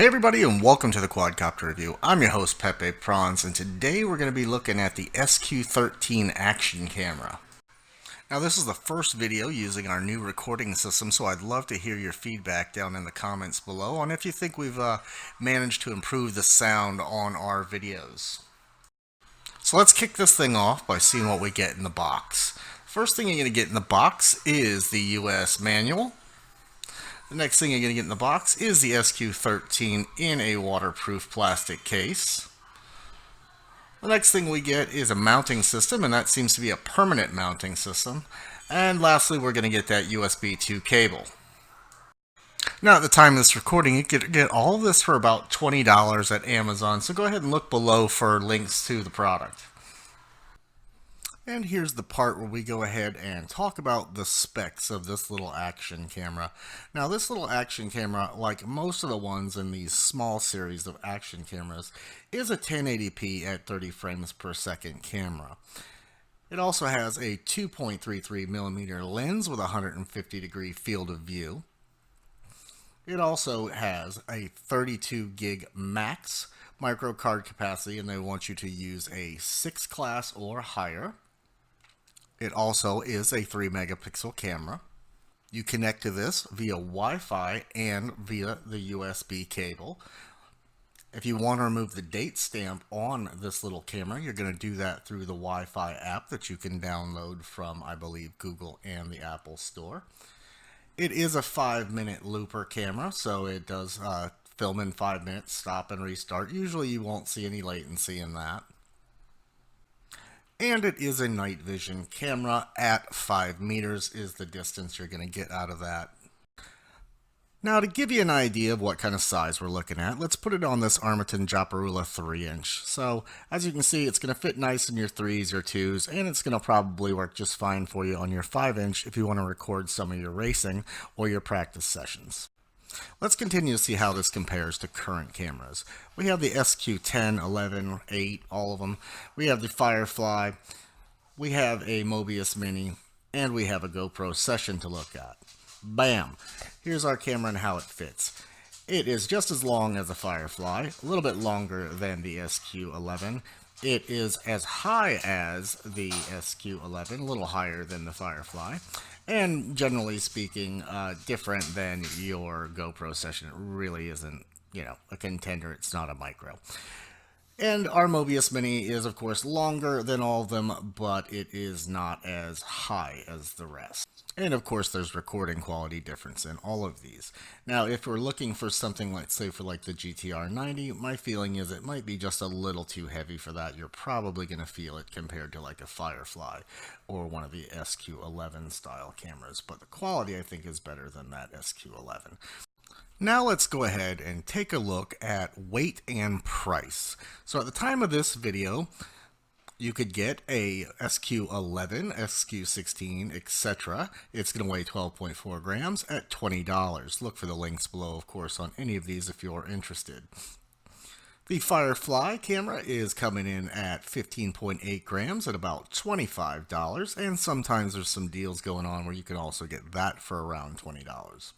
Hey everybody, and welcome to the Quadcopter review. I'm your host Pepe Prawns, and today we're going to be looking at the SQ13 action camera. Now this is the first video using our new recording system, so I'd love to hear your feedback down in the comments below on if you think we've managed to improve the sound on our videos. So let's kick this thing off by seeing what we get in the box. First thing you're going to get in the box is the US manual. The next thing you're going to get in the box is the SQ13 in a waterproof plastic case. The next thing we get is a mounting system, and that seems to be a permanent mounting system. And lastly, we're going to get that USB 2 cable. Now, at the time of this recording, you can get all of this for about $20 at Amazon, so go ahead and look below for links to the product. And here's the part where we go ahead and talk about the specs of this little action camera. Now this little action camera, like most of the ones in these small series of action cameras, is a 1080p at 30 frames per second camera. It also has a 2.33mm lens with a 150-degree field of view. It also has a 32 gig max micro card capacity, and they want you to use a 6 class or higher. It also is a 3 megapixel camera. You connect to this via Wi-Fi and via the USB cable. If you want to remove the date stamp on this little camera, you're going to do that through the Wi-Fi app that you can download from, I believe, Google and the Apple Store. It is a 5-minute looper camera, so it does film in 5 minutes, stop and restart. Usually you won't see any latency in that. And it is a night vision camera at 5 meters is the distance you're going to get out of that. Now, to give you an idea of what kind of size we're looking at, let's put it on this Armaton Japarula 3-inch. So, as you can see, it's going to fit nice in your 3s or 2s, and it's going to probably work just fine for you on your 5-inch if you want to record some of your racing or your practice sessions. Let's continue to see how this compares to current cameras. We have the SQ10, 11, 8, all of them. We have the Firefly, we have a Mobius Mini, and we have a GoPro Session to look at. Bam! Here's our camera and how it fits. It is just as long as a Firefly, a little bit longer than the SQ11. It is as high as the SQ11, a little higher than the Firefly. And generally speaking, different than your GoPro Session. It really isn't, a contender. It's not a micro. And our Mobius Mini is, of course, longer than all of them, but it is not as high as the rest. And, of course, there's recording quality difference in all of these. Now, if we're looking for something, let's say, for like the GTR 90, my feeling is it might be just a little too heavy for that. You're probably going to feel it compared to like a Firefly or one of the SQ11 style cameras. But the quality, I think, is better than that SQ11. Now let's go ahead and take a look at weight and price. So at the time of this video, you could get a SQ11, SQ16, etc. It's going to weigh 12.4 grams at $20. Look for the links below, of course, on any of these if you're interested. The Firefly camera is coming in at 15.8 grams at about $25, and sometimes there's some deals going on where you can also get that for around $20.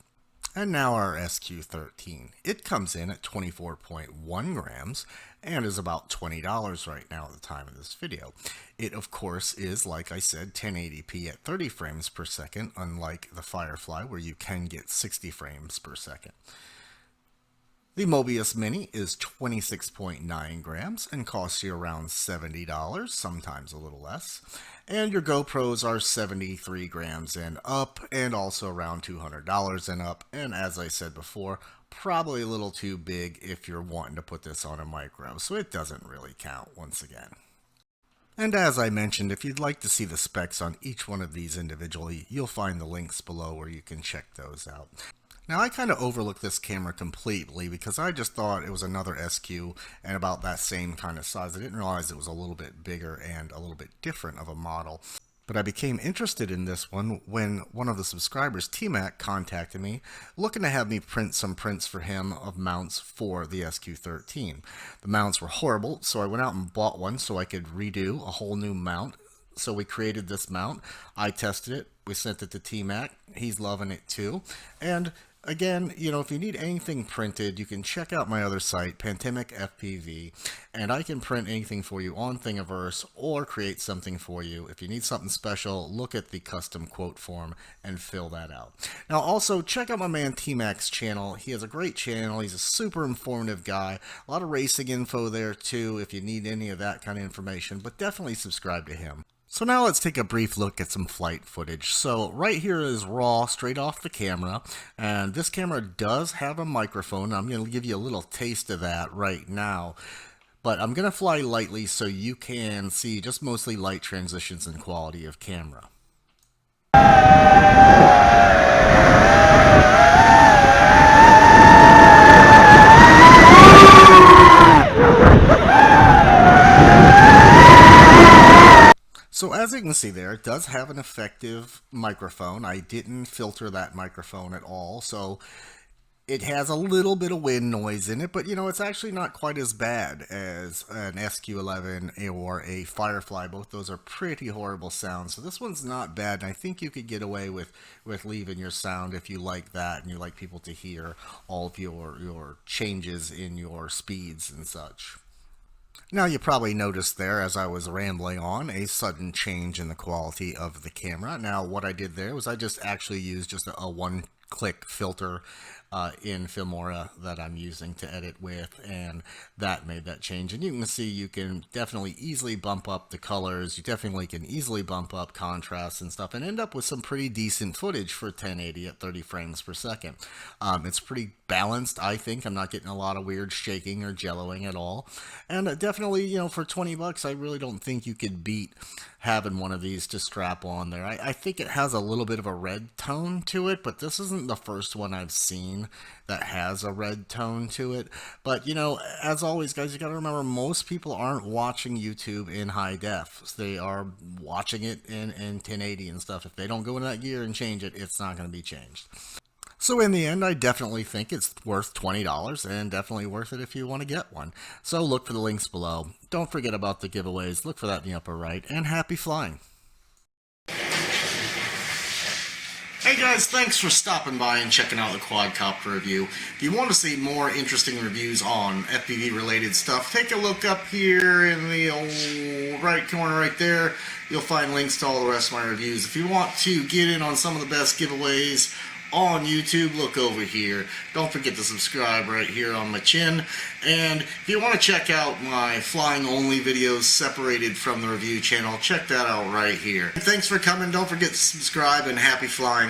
And now our SQ13. It comes in at 24.1 grams and is about $20 right now at the time of this video. It, of course, is, like I said, 1080p at 30 frames per second, unlike the Firefly where you can get 60 frames per second. The Mobius Mini is 26.9 grams and costs you around $70, sometimes a little less. And your GoPros are 73 grams and up, and also around $200 and up. And as I said before, probably a little too big if you're wanting to put this on a micro, so it doesn't really count once again. And as I mentioned, if you'd like to see the specs on each one of these individually, you'll find the links below where you can check those out. Now, I kind of overlooked this camera completely because I just thought it was another SQ and about that same kind of size. I didn't realize it was a little bit bigger and a little bit different of a model. But I became interested in this one when one of the subscribers, T-Mac, contacted me looking to have me print some prints for him of mounts for the SQ13. The mounts were horrible, so I went out and bought one so I could redo a whole new mount. So we created this mount. I tested it. We sent it to T-Mac. He's loving it too. And Again, if you need anything printed, you can check out my other site, Pandemic FPV, and I can print anything for you on Thingiverse or create something for you. If you need something special, look at the custom quote form and fill that out. Now, also check out my man T-Mac's channel. He has a great channel. He's a super informative guy. A lot of racing info there too if you need any of that kind of information, but definitely subscribe to him. So now let's take a brief look at some flight footage. So right here is raw, straight off the camera, and this camera does have a microphone. I'm going to give you a little taste of that right now, but I'm going to fly lightly so you can see just mostly light transitions and quality of camera. So as you can see there, it does have an effective microphone. I didn't filter that microphone at all, so it has a little bit of wind noise in it, but it's actually not quite as bad as an SQ11 or a Firefly. Both those are pretty horrible sounds, so this one's not bad, and I think you could get away with leaving your sound if you like that and you like people to hear all of your changes in your speeds and such. Now you probably noticed there as I was rambling on a sudden change in the quality of the camera. Now what I did there was I just actually used just a one-click filter in Filmora that I'm using to edit with, and that made that change. And you can see you can definitely easily bump up the colors. You definitely can easily bump up contrast and stuff and end up with some pretty decent footage for 1080 at 30 frames per second. It's pretty balanced, I think. I'm not getting a lot of weird shaking or jelloing at all. And definitely, for 20 bucks, I really don't think you could beat having one of these to strap on there. I think it has a little bit of a red tone to it, but this isn't the first one I've seen that has a red tone to it. But as always, guys, you got to remember most people aren't watching YouTube in high def. They are watching it in 1080 and stuff. If they don't go in that gear and change it, it's not going to be changed. So in the end, I definitely think it's worth $20 and definitely worth it if you want to get one. So look for the links below. Don't forget about the giveaways. Look for that in the upper right, and happy flying. Hey guys, thanks for stopping by and checking out the Quadcopter review. If you want to see more interesting reviews on FPV related stuff, take a look up here in the old right corner right there. You'll find links to all the rest of my reviews. If you want to get in on some of the best giveaways on YouTube, look over here. Don't forget to subscribe right here on my chin. And if you want to check out my flying only videos separated from the review channel, check that out right here. Thanks for coming. Don't forget to subscribe, and happy flying.